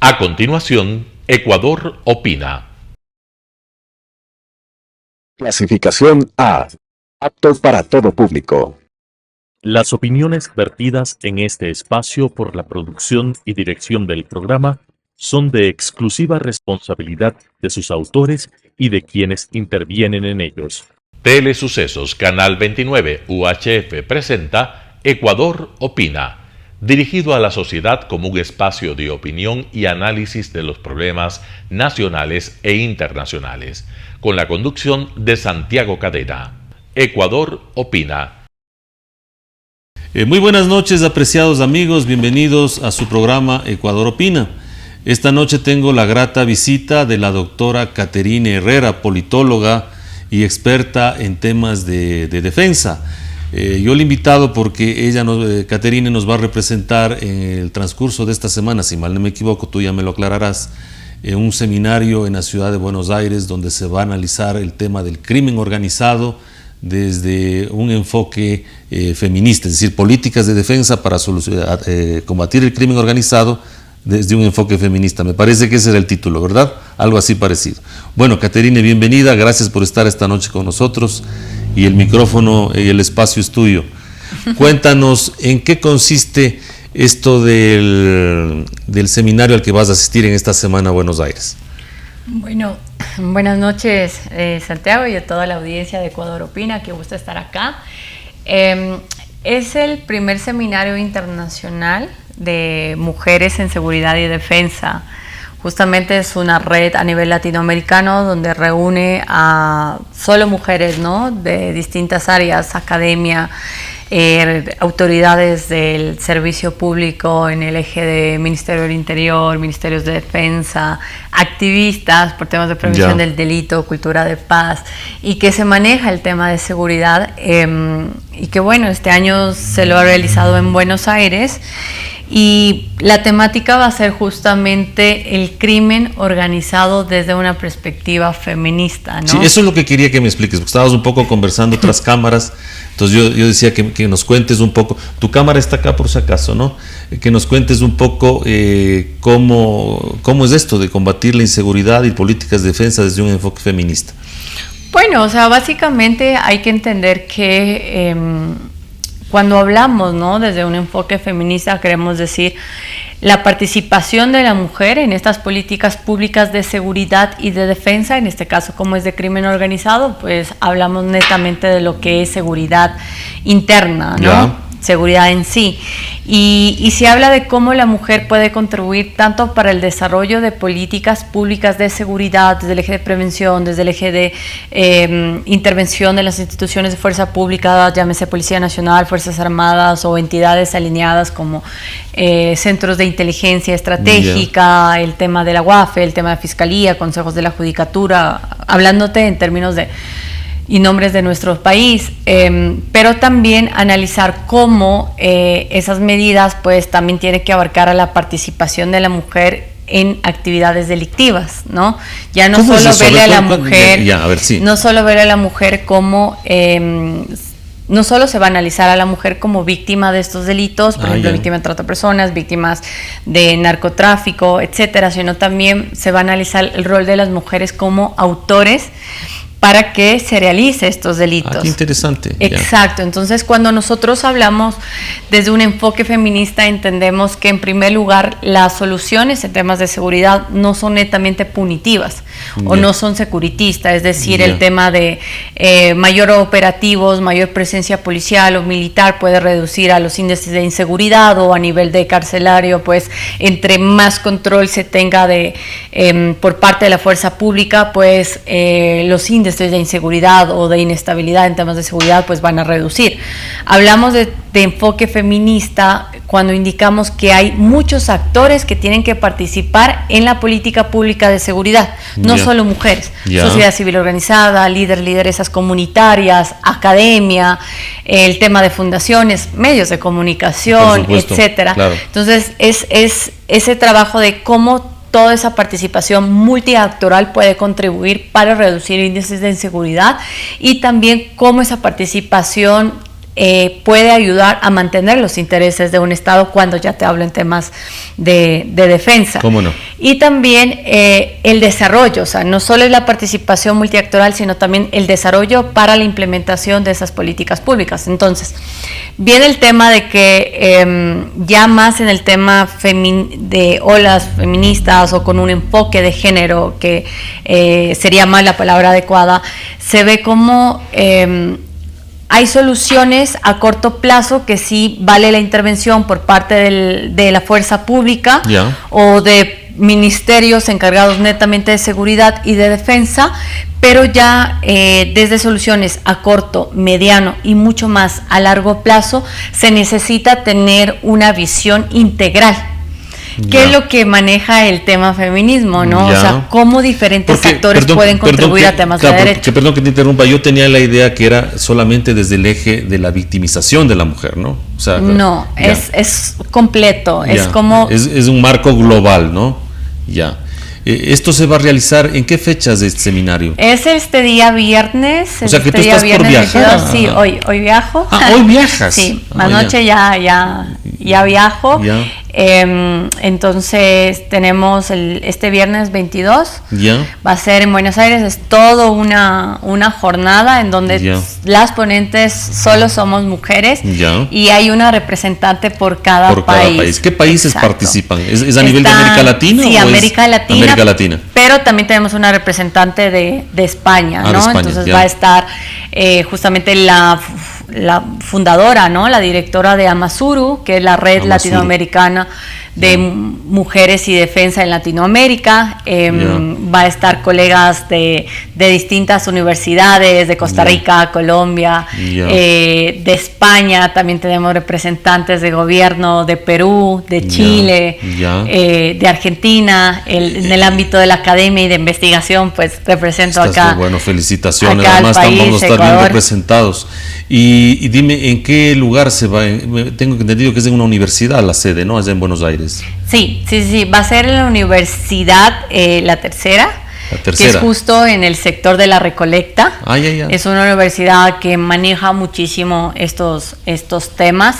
A continuación, Ecuador opina. Clasificación A. Apto para todo público. Las opiniones vertidas en este espacio por la producción y dirección del programa son de exclusiva responsabilidad de sus autores y de quienes intervienen en ellos. Telesucesos Canal 29 UHF presenta Ecuador opina, dirigido a la sociedad como un espacio de opinión y análisis de los problemas nacionales e internacionales, con la conducción de Santiago Cadena. Ecuador opina. Muy buenas noches, apreciados amigos, bienvenidos a su programa Ecuador Opina. Esta noche tengo la grata visita de la doctora Caterine Herrera, politóloga y experta en temas de defensa. Yo le he invitado porque Caterine nos va a representar en el transcurso de esta semana, si mal no me equivoco, tú ya me lo aclararás, en un seminario en la ciudad de Buenos Aires donde se va a analizar el tema del crimen organizado desde un enfoque feminista, es decir, políticas de defensa para combatir el crimen organizado desde un enfoque feminista. Me parece que ese era el título, ¿verdad? Algo así parecido. Bueno, Caterine, bienvenida, gracias por estar esta noche con nosotros y el micrófono y el espacio es tuyo. Cuéntanos en qué consiste esto del seminario al que vas a asistir en esta semana a Buenos Aires. Bueno, buenas noches Santiago y a toda la audiencia de Ecuador Opina, que gusta estar acá. Es el primer seminario internacional de mujeres en seguridad y defensa. Justamente es una red a nivel latinoamericano donde reúne a solo mujeres, ¿no?, de distintas áreas, academia, autoridades del servicio público en el eje de Ministerio del Interior, Ministerios de Defensa, activistas por temas de prevención del delito, cultura de paz, y que se maneja el tema de seguridad, y que bueno, este año se lo ha realizado en Buenos Aires. Y la temática va a ser justamente el crimen organizado desde una perspectiva feminista, ¿no? Sí, eso es lo que quería que me expliques, porque estábamos un poco conversando tras cámaras, entonces yo decía que nos cuentes un poco, tu cámara está acá por si acaso, ¿no? Que nos cuentes un poco cómo es esto de combatir la inseguridad y políticas de defensa desde un enfoque feminista. Bueno, o sea, básicamente hay que entender que cuando hablamos, ¿no?, desde un enfoque feminista, queremos decir la participación de la mujer en estas políticas públicas de seguridad y de defensa. En este caso, como es de crimen organizado, pues hablamos netamente de lo que es seguridad interna, ¿no? Ya. Seguridad en sí. Y se habla de cómo la mujer puede contribuir tanto para el desarrollo de políticas públicas de seguridad, desde el eje de prevención, desde el eje de intervención de las instituciones de fuerza pública, llámese Policía Nacional, Fuerzas Armadas o entidades alineadas como centros de inteligencia estratégica, el tema de la UAFE, el tema de Fiscalía, consejos de la Judicatura, hablándote en términos de y nombres de nuestro país, pero también analizar cómo esas medidas pues también tienen que abarcar a la participación de la mujer en actividades delictivas, ¿no? Ya no solo verle a la mujer, no solo ver a la mujer como no solo se va a analizar a la mujer como víctima de estos delitos, por ejemplo, víctima de trata de personas, víctimas de narcotráfico, etcétera, sino también se va a analizar el rol de las mujeres como autores para que se realice estos delitos. Qué interesante. Exacto. Entonces, cuando nosotros hablamos desde un enfoque feminista, entendemos que en primer lugar las soluciones en temas de seguridad no son netamente punitivas o no son securitistas, es decir, el tema de mayor operativos, mayor presencia policial o militar puede reducir a los índices de inseguridad, o a nivel de carcelario, pues entre más control se tenga por parte de la fuerza pública, pues los índices de inseguridad o de inestabilidad en temas de seguridad pues van a reducir. Hablamos de enfoque feminista cuando indicamos que hay muchos actores que tienen que participar en la política pública de seguridad, no solo mujeres, sociedad civil organizada, lideresas comunitarias, academia, el tema de fundaciones, medios de comunicación, etcétera. Claro. Entonces es ese trabajo de cómo toda esa participación multiactoral puede contribuir para reducir índices de inseguridad, y también cómo esa participación puede ayudar a mantener los intereses de un Estado cuando ya te hablo en temas de defensa. ¿Cómo no? Y también el desarrollo, o sea, no solo es la participación multiactoral, sino también el desarrollo para la implementación de esas políticas públicas. Entonces, viene el tema de que ya más en el tema de olas feministas o con un enfoque de género, que sería más la palabra adecuada, se ve como hay soluciones a corto plazo que sí vale la intervención por parte de la fuerza pública o de ministerios encargados netamente de seguridad y de defensa, pero ya desde soluciones a corto, mediano y mucho más a largo plazo se necesita tener una visión integral. ¿Qué es lo que maneja el tema feminismo, no? O sea, cómo diferentes actores pueden contribuir a temas de derecho. Perdón que te interrumpa, yo tenía la idea que era solamente desde el eje de la victimización de la mujer, ¿no? O sea, no, es completo, es como... Es un marco global, ¿no? Ya. ¿Esto se va a realizar en qué fechas de este seminario? Es este día viernes. O sea, que tú estás por viajar. 22, sí, hoy viajo. Hoy viajas. Sí, anoche ya viajo. Ya. Entonces tenemos este viernes 22. Ya. Va a ser en Buenos Aires, es todo una jornada en donde las ponentes solo somos mujeres y hay una representante por cada país. ¿Qué países participan? ¿Es a nivel de América Latina? Sí, América Latina. América Latina. Pero también tenemos una representante de España, ¿no? De España, entonces va a estar justamente la fundadora, ¿no? La directora de Amasuru, que es la red latinoamericana de mujeres y defensa en Latinoamérica. Va a estar colegas de distintas universidades, de Costa Rica, Colombia, de España. También tenemos representantes de gobierno de Perú, de Chile, de Argentina. En el ámbito de la academia y de investigación, pues represento acá. Bueno, felicitaciones. Además, vamos a estar bien representados. Y dime, ¿en qué lugar se va? Tengo entendido que es en una universidad la sede, ¿no? Es en Buenos Aires. Sí. Va a ser en la universidad La Tercera, que es justo en el sector de la Recolecta. Es una universidad que maneja muchísimo estos temas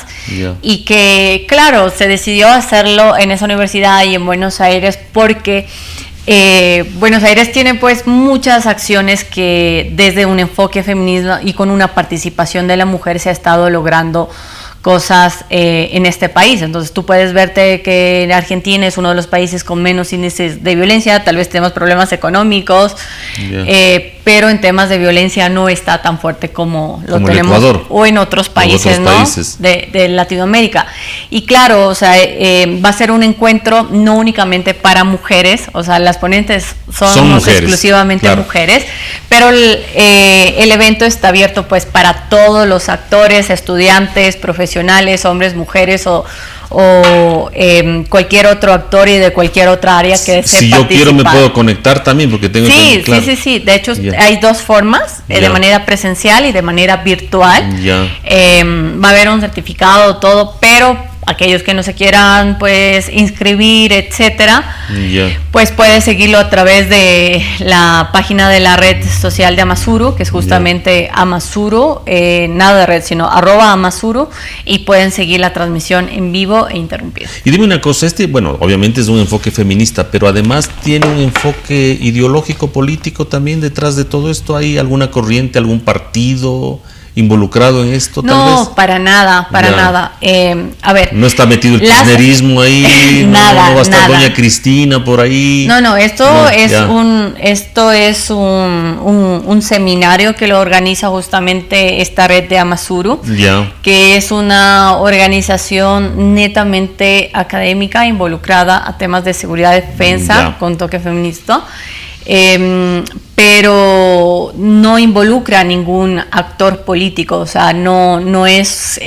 y que, claro, se decidió hacerlo en esa universidad y en Buenos Aires porque Buenos Aires tiene pues muchas acciones que desde un enfoque feminista y con una participación de la mujer se ha estado logrando cosas en este país. Entonces tú puedes verte que Argentina es uno de los países con menos índices de violencia, tal vez tenemos problemas económicos, pero en temas de violencia no está tan fuerte como lo tenemos Ecuador, o en otros países, ¿no? De Latinoamérica. Y claro, o sea, va a ser un encuentro no únicamente para mujeres, o sea, las ponentes son mujeres, exclusivamente mujeres, pero el evento está abierto pues para todos los actores, estudiantes, profesionales, hombres, mujeres o cualquier otro actor y de cualquier otra área que desee participar. Si yo quiero me puedo conectar también porque tengo Sí. De hecho hay dos formas, de manera presencial y de manera virtual. Va a haber un certificado, todo, pero aquellos que no se quieran pues inscribir, etcétera, pues pueden seguirlo a través de la página de la red social de Amasuru, que es justamente Amasuru, nada de red, sino @Amasuru, y pueden seguir la transmisión en vivo e interrumpida. Y dime una cosa, bueno, obviamente es un enfoque feminista, pero además tiene un enfoque ideológico, político también detrás de todo esto. ¿Hay alguna corriente, algún partido involucrado en esto? No, para nada. A ver, no está metido el kirchnerismo ahí, no va a estar doña Cristina por ahí. No, esto es un seminario que lo organiza justamente esta red de Amasuru, que es una organización netamente académica involucrada a temas de seguridad y defensa con toque feminista. Pero no involucra a ningún actor político, o sea, no es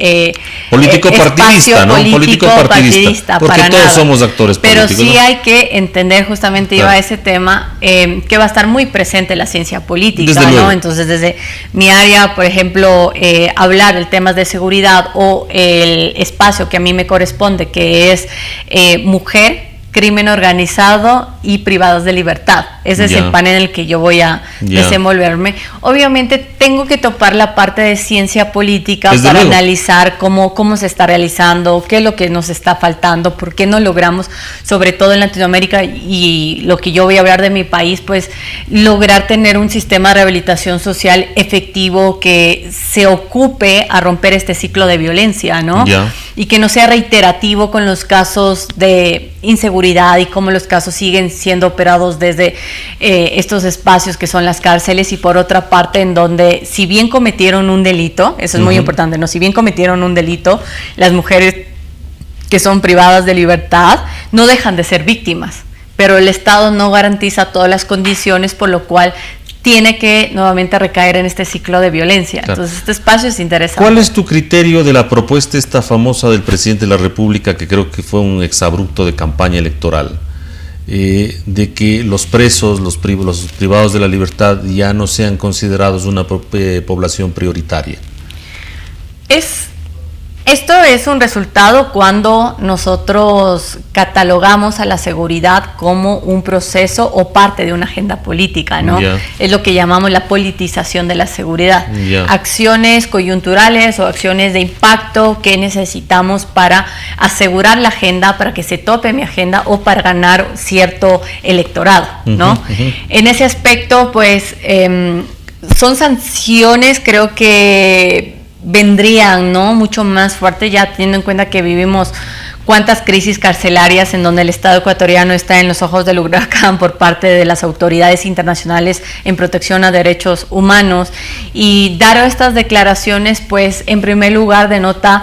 político partidista, ¿no? Político partidista, porque para todos nada. Somos actores políticos. Pero sí hay que entender, justamente iba a ese tema, que va a estar muy presente la ciencia política, ¿no? Entonces, desde mi área, por ejemplo, hablar de temas de seguridad o el espacio que a mí me corresponde, que es mujer, crimen organizado y privados de libertad. Ese es el panel en el que yo voy a desenvolverme. Obviamente tengo que topar la parte de ciencia política para analizar cómo se está realizando, qué es lo que nos está faltando, por qué no logramos, sobre todo en Latinoamérica, y lo que yo voy a hablar de mi país, pues lograr tener un sistema de rehabilitación social efectivo que se ocupe a romper este ciclo de violencia, ¿no? Y que no sea reiterativo con los casos de inseguridad y cómo los casos siguen siendo operados desde estos espacios que son las cárceles, y por otra parte en donde si bien cometieron un delito, eso es muy importante, ¿no? Si bien cometieron un delito, las mujeres que son privadas de libertad no dejan de ser víctimas, pero el Estado no garantiza todas las condiciones, por lo cual tiene que nuevamente recaer en este ciclo de violencia. Claro. Entonces, este espacio es interesante. ¿Cuál es tu criterio de la propuesta esta famosa del presidente de la República, que creo que fue un exabrupto de campaña electoral, de que los presos, los privados de la libertad ya no sean considerados una población prioritaria? Esto es un resultado cuando nosotros catalogamos a la seguridad como un proceso o parte de una agenda política, ¿no? Es lo que llamamos la politización de la seguridad. Acciones coyunturales o acciones de impacto que necesitamos para asegurar la agenda, para que se tope mi agenda o para ganar cierto electorado, ¿no? En ese aspecto, pues, son sanciones, creo que vendrían, ¿no?, mucho más fuerte, ya teniendo en cuenta que vivimos cuántas crisis carcelarias en donde el Estado ecuatoriano está en los ojos del huracán por parte de las autoridades internacionales en protección a derechos humanos. Y dar estas declaraciones, pues, en primer lugar denota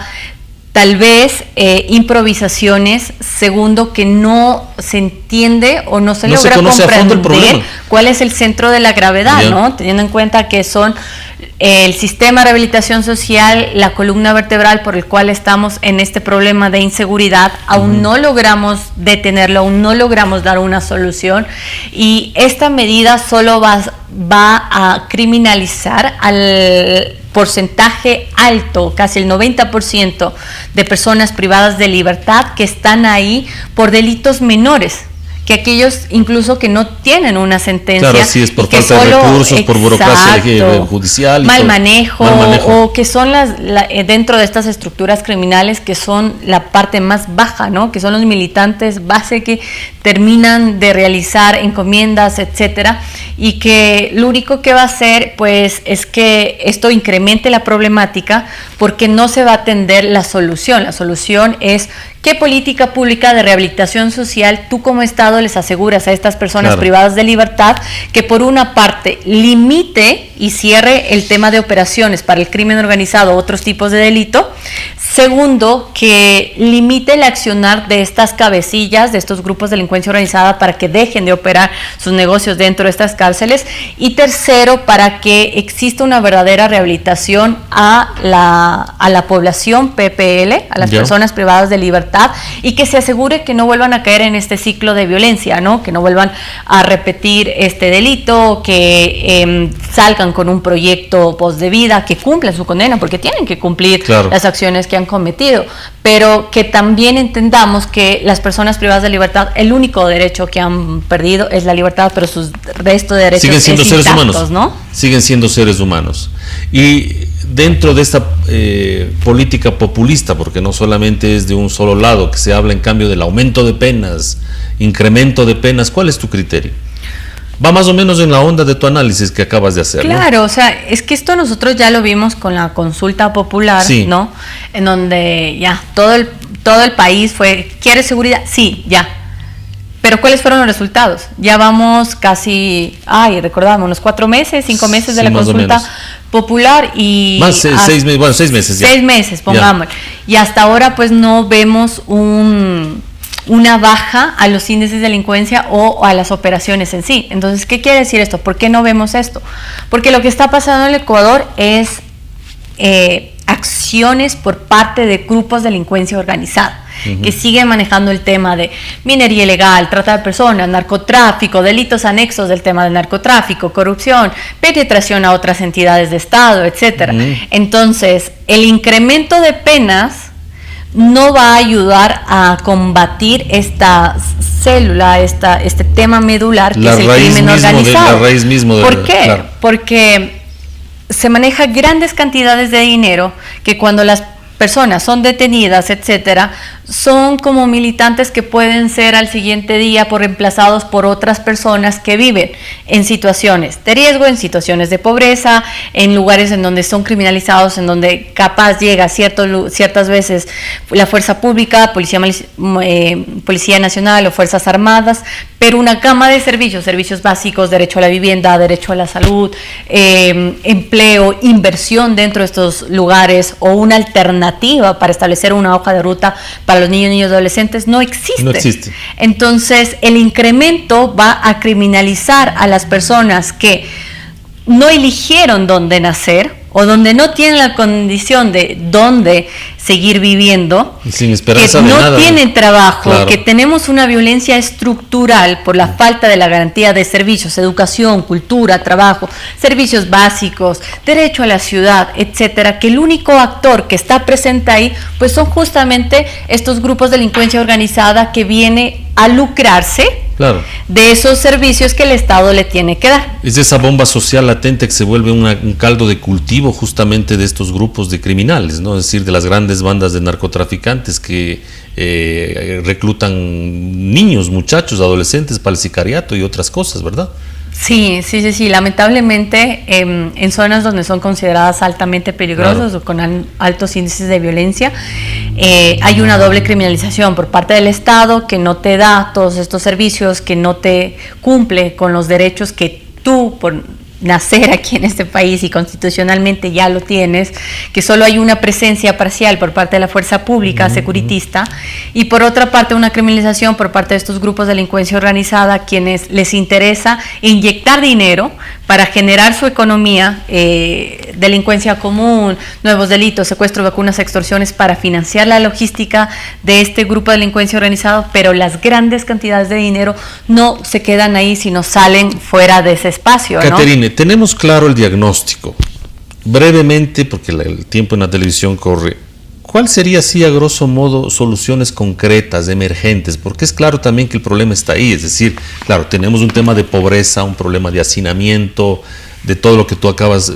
tal vez improvisaciones, segundo, que no se entiende o no se logra comprender cuál es el centro de la gravedad, ¿no? Teniendo en cuenta que son el sistema de rehabilitación social, la columna vertebral por el cual estamos en este problema de inseguridad, aún no logramos detenerlo, aún no logramos dar una solución, y esta medida solo va a criminalizar al porcentaje alto, casi el 90% de personas privadas de libertad que están ahí por delitos menores que aquellos incluso que no tienen una sentencia. Claro, sí, es por falta de recursos, por burocracia judicial. Mal manejo, o que son dentro de estas estructuras criminales que son la parte más baja, ¿no? Que son los militantes base que terminan de realizar encomiendas, etcétera, y que lo único que va a hacer, pues, es que esto incremente la problemática porque no se va a atender la solución. La solución es ¿qué política pública de rehabilitación social tú como Estado les aseguras a estas personas privadas de libertad que por una parte limite y cierre el tema de operaciones para el crimen organizado o otros tipos de delito? Segundo, que limite el accionar de estas cabecillas, de estos grupos de delincuencia organizada para que dejen de operar sus negocios dentro de estas cárceles. Y tercero, para que exista una verdadera rehabilitación a la población PPL, a las personas privadas de libertad, y que se asegure que no vuelvan a caer en este ciclo de violencia, ¿no? Que no vuelvan a repetir este delito, que salgan con un proyecto post de vida, que cumplan su condena, porque tienen que cumplir las acciones que han cometido, pero que también entendamos que las personas privadas de libertad, el único derecho que han perdido es la libertad, pero sus resto de derechos siguen siendo seres intactos, humanos, ¿no? Siguen siendo seres humanos. Y dentro de esta política populista, porque no solamente es de un solo lado, que se habla en cambio del aumento de penas, incremento de penas, ¿cuál es tu criterio? Va más o menos en la onda de tu análisis que acabas de hacer. Claro, ¿no? O sea, es que esto nosotros ya lo vimos con la consulta popular, ¿no? En donde ya todo el país fue, ¿quieres seguridad? Sí, ya. Pero ¿cuáles fueron los resultados? Ya vamos casi, recordamos, unos 4 meses, 5 meses de la consulta popular y... Más 6 meses, bueno, 6 meses ya. 6 meses, pongamos. Y hasta ahora pues no vemos una baja a los índices de delincuencia o a las operaciones en sí. Entonces, ¿qué quiere decir esto? ¿Por qué no vemos esto? Porque lo que está pasando en el Ecuador es acciones por parte de grupos de delincuencia organizada, que siguen manejando el tema de minería ilegal, trata de personas, narcotráfico, delitos anexos del tema del narcotráfico, corrupción, penetración a otras entidades de Estado, etcétera. Entonces, el incremento de penas no va a ayudar a combatir esta célula, este tema medular que es el crimen organizado. La raíz mismo de ¿Por qué? Claro. Porque se maneja grandes cantidades de dinero que cuando las personas son detenidas, etcétera, son como militantes que pueden ser al siguiente día reemplazados por otras personas que viven en situaciones de riesgo, en situaciones de pobreza, en lugares en donde son criminalizados, en donde capaz llega ciertas veces la fuerza pública, Policía Nacional o Fuerzas Armadas, pero una gama de servicios básicos, derecho a la vivienda, derecho a la salud, empleo, inversión dentro de estos lugares o una alternativa para establecer una hoja de ruta para los niños y adolescentes no existe. No existe. Entonces, el incremento va a criminalizar a las personas que no eligieron dónde nacer o donde no tienen la condición de dónde seguir viviendo, sin esperanza que de no nada, tienen trabajo, claro. que tenemos una violencia estructural por la falta de la garantía de servicios, educación, cultura, trabajo, servicios básicos, derecho a la ciudad, etcétera, que el único actor que está presente ahí, pues son justamente estos grupos de delincuencia organizada que viene a lucrarse Claro. de esos servicios que el Estado le tiene que dar. Es esa bomba social latente que se vuelve un caldo de cultivo justamente de estos grupos de criminales, ¿no? Es decir, de las grandes bandas de narcotraficantes que reclutan niños, muchachos, adolescentes para el sicariato y otras cosas, ¿verdad? Sí. Lamentablemente, en zonas donde son consideradas altamente peligrosas, Claro. o con altos índices de violencia, hay una doble criminalización por parte del Estado que no te da todos estos servicios, que no te cumple con los derechos que tú, por nacer aquí en este país y constitucionalmente ya lo tienes, que solo hay una presencia parcial por parte de la fuerza pública securitista, y por otra parte una criminalización por parte de estos grupos de delincuencia organizada, quienes les interesa inyectar dinero para generar su economía, delincuencia común, nuevos delitos, secuestro, vacunas, extorsiones, para financiar la logística de este grupo de delincuencia organizada, pero las grandes cantidades de dinero no se quedan ahí, sino salen fuera de ese espacio, ¿no? Caterine, tenemos claro el diagnóstico. Brevemente, porque el tiempo en la televisión corre, ¿cuál sería así a grosso modo soluciones concretas, emergentes? Porque es claro también que el problema está ahí, es decir, claro, tenemos un tema de pobreza, un problema de hacinamiento, de todo lo que tú acabas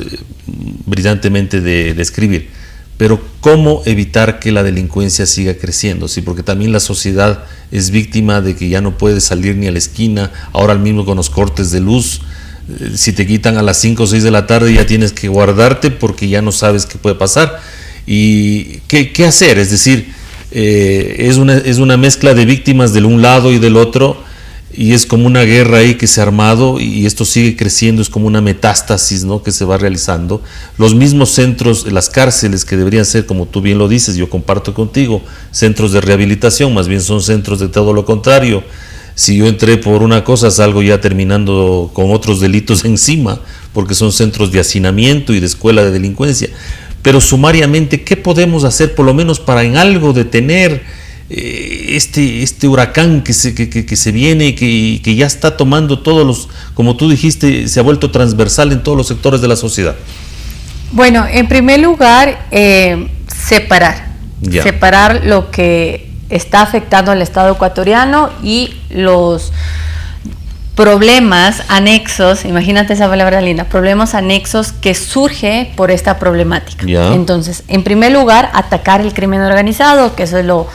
brillantemente de describir, pero ¿cómo evitar que la delincuencia siga creciendo? Sí, porque también la sociedad es víctima de que ya no puede salir ni a la esquina, ahora mismo con los cortes de luz, si te quitan a las 5 o 6 de la tarde ya tienes que guardarte porque ya no sabes qué puede pasar. ¿Y qué hacer? Es decir, es una mezcla de víctimas del un lado y del otro, y es como una guerra ahí que se ha armado, y esto sigue creciendo, es como una metástasis, ¿no?, que se va realizando. Los mismos centros, las cárceles, que deberían ser, como tú bien lo dices, yo comparto contigo, centros de rehabilitación, más bien son centros de todo lo contrario. Si yo entré por una cosa, salgo ya terminando con otros delitos encima, porque son centros de hacinamiento y de escuela de delincuencia. Pero sumariamente, ¿qué podemos hacer por lo menos para en algo detener este huracán que se viene y que ya está tomando todos los, como tú dijiste, se ha vuelto transversal en todos los sectores de la sociedad? Bueno, en primer lugar, separar lo que está afectando al Estado ecuatoriano y los problemas anexos, imagínate esa palabra linda, problemas anexos que surge por esta problemática. Entonces, en primer lugar, atacar el crimen organizado, que eso es lo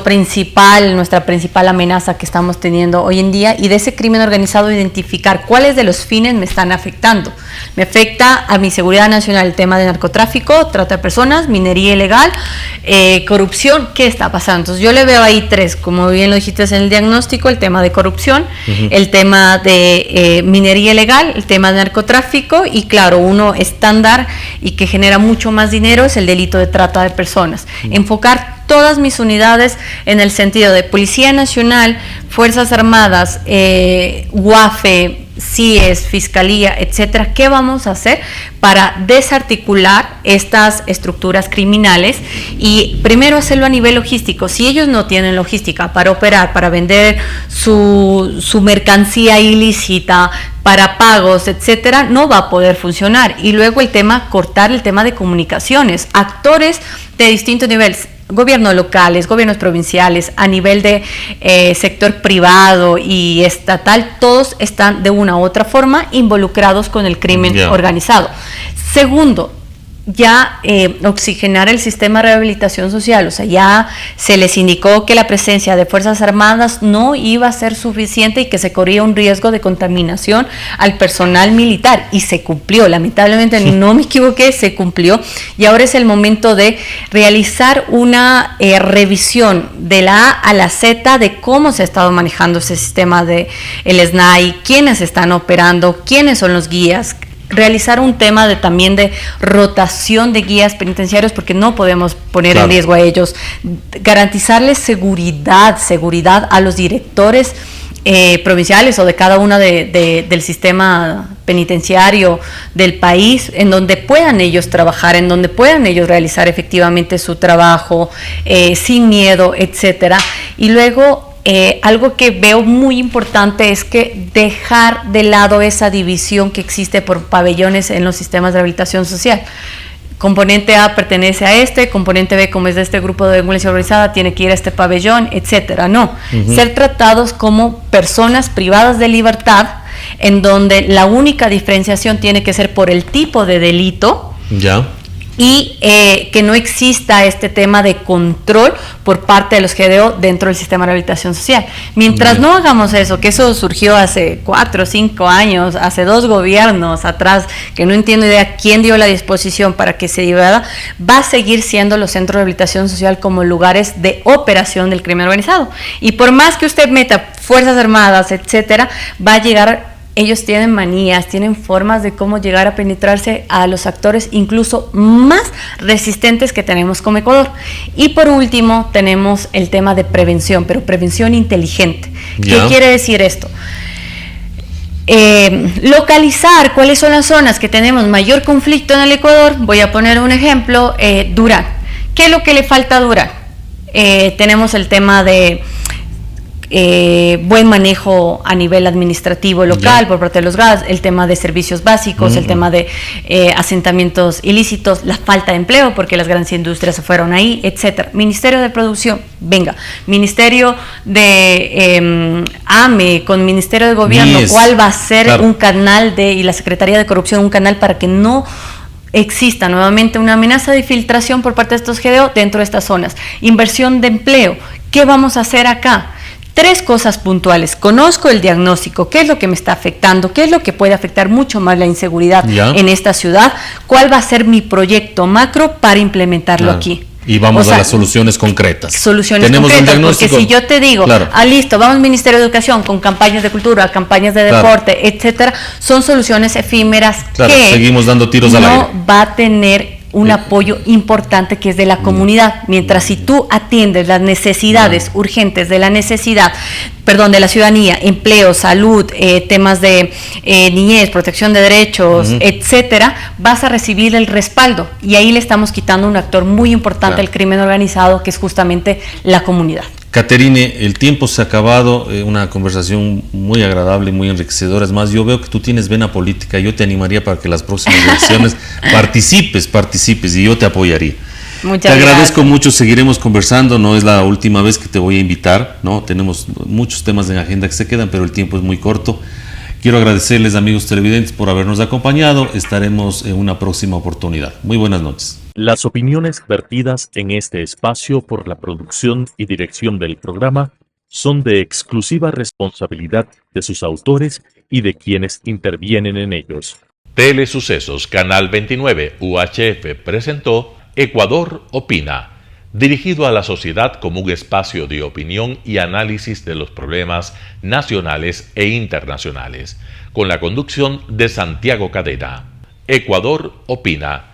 principal, nuestra principal amenaza que estamos teniendo hoy en día, y de ese crimen organizado identificar cuáles de los fines me están afectando. Me afecta a mi seguridad nacional el tema de narcotráfico, trata de personas, minería ilegal, corrupción. ¿Qué está pasando? Entonces yo le veo ahí tres, como bien lo dijiste en el diagnóstico: el tema de corrupción, el tema de minería ilegal, el tema de narcotráfico, y claro, uno estándar y que genera mucho más dinero es el delito de trata de personas. Enfocar todas mis unidades en el sentido de Policía Nacional, Fuerzas Armadas, UAFE, CIES, Fiscalía, etcétera. ¿Qué vamos a hacer para desarticular estas estructuras criminales? Y primero hacerlo a nivel logístico. Si ellos no tienen logística para operar, para vender su mercancía ilícita, para pagos, etcétera, no va a poder funcionar. Y luego cortar el tema de comunicaciones, actores de distintos niveles. gobiernos locales, gobiernos provinciales, a nivel de sector privado y estatal, todos están de una u otra forma involucrados con el crimen organizado. Segundo, ya oxigenar el sistema de rehabilitación social, o sea, ya se les indicó que la presencia de Fuerzas Armadas no iba a ser suficiente y que se corría un riesgo de contaminación al personal militar, y se cumplió, lamentablemente no me equivoqué, se cumplió, y ahora es el momento de realizar una revisión de la A a la Z de cómo se ha estado manejando ese sistema de el SNAI, quiénes están operando, quiénes son los guías, realizar un tema también de rotación de guías penitenciarios, porque no podemos poner en riesgo a ellos, garantizarles seguridad a los directores provinciales o de cada uno del sistema penitenciario del país, en donde puedan ellos trabajar, en donde puedan ellos realizar efectivamente su trabajo sin miedo, etcétera. Y luego algo que veo muy importante es que dejar de lado esa división que existe por pabellones en los sistemas de rehabilitación social. Componente A pertenece a este, componente B, como es de este grupo de delincuencia organizada, tiene que ir a este pabellón, etcétera. No, ser tratados como personas privadas de libertad, en donde la única diferenciación tiene que ser por el tipo de delito. Y que no exista este tema de control por parte de los GDO dentro del sistema de rehabilitación social. Mientras no hagamos eso, que eso surgió hace 4 o 5 años, hace 2 gobiernos atrás, que no entiendo idea quién dio la disposición para que se llevara, va a seguir siendo los centros de rehabilitación social como lugares de operación del crimen organizado. Y por más que usted meta Fuerzas Armadas, etcétera, va a llegar. Ellos tienen manías, tienen formas de cómo llegar a penetrarse a los actores incluso más resistentes que tenemos como Ecuador. Y por último, tenemos el tema de prevención, pero prevención inteligente. ¿Qué quiere decir esto? Localizar cuáles son las zonas que tenemos mayor conflicto en el Ecuador. Voy a poner un ejemplo, Durán. ¿Qué es lo que le falta a Durán? Tenemos el tema de buen manejo a nivel administrativo local por parte de los GAS, el tema de servicios básicos, el tema de asentamientos ilícitos, la falta de empleo porque las grandes industrias se fueron ahí, etcétera. Ministerio de Producción, venga, Ministerio de AME con Ministerio de Gobierno, ¿cuál va a ser un canal y la Secretaría de Corrupción un canal para que no exista nuevamente una amenaza de filtración por parte de estos GDO dentro de estas zonas? Inversión de empleo, ¿qué vamos a hacer acá? 3 cosas puntuales. Conozco el diagnóstico, qué es lo que me está afectando, qué es lo que puede afectar mucho más la inseguridad en esta ciudad, cuál va a ser mi proyecto macro para implementarlo aquí. Y vamos a las soluciones concretas. Tenemos concretas, porque si yo te digo, listo, vamos al Ministerio de Educación con campañas de cultura, campañas de deporte, etcétera, son soluciones efímeras que seguimos dando tiros al aire. No va a tener un apoyo importante que es de la comunidad, mientras si tú atiendes las necesidades urgentes de de la ciudadanía, empleo, salud, temas de niñez, protección de derechos, etcétera, vas a recibir el respaldo, y ahí le estamos quitando un actor muy importante al crimen organizado, que es justamente la comunidad. Caterine, el tiempo se ha acabado, una conversación muy agradable, muy enriquecedora. Es más, yo veo que tú tienes vena política, yo te animaría para que las próximas elecciones participes y yo te apoyaría. Muchas gracias. Te agradezco mucho, seguiremos conversando, no es la última vez que te voy a invitar, ¿no? Tenemos muchos temas en agenda que se quedan, pero el tiempo es muy corto. Quiero agradecerles, amigos televidentes, por habernos acompañado. Estaremos en una próxima oportunidad. Muy buenas noches. Las opiniones vertidas en este espacio por la producción y dirección del programa son de exclusiva responsabilidad de sus autores y de quienes intervienen en ellos. Telesucesos Canal 29 UHF presentó Ecuador Opina, dirigido a la sociedad como un espacio de opinión y análisis de los problemas nacionales e internacionales, con la conducción de Santiago Cadena. Ecuador Opina,